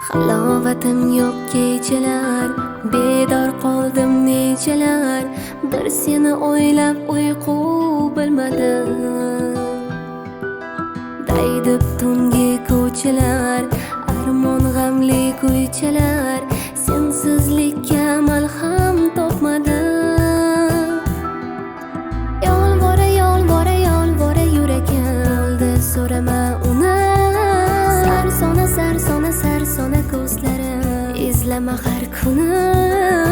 Halovatim yo'q kechalar, bedor qoldim nechalar, bir seni o'ylab uyqu bilmadim. Daydib tungi ko'chalar, armon g'amli ko'chalar, sensizlikka malham topmadim. Yolvora yolvora yolvora yuragim, oldi so'rama uni. Sarsona ko'zlarim, izlama har kuni.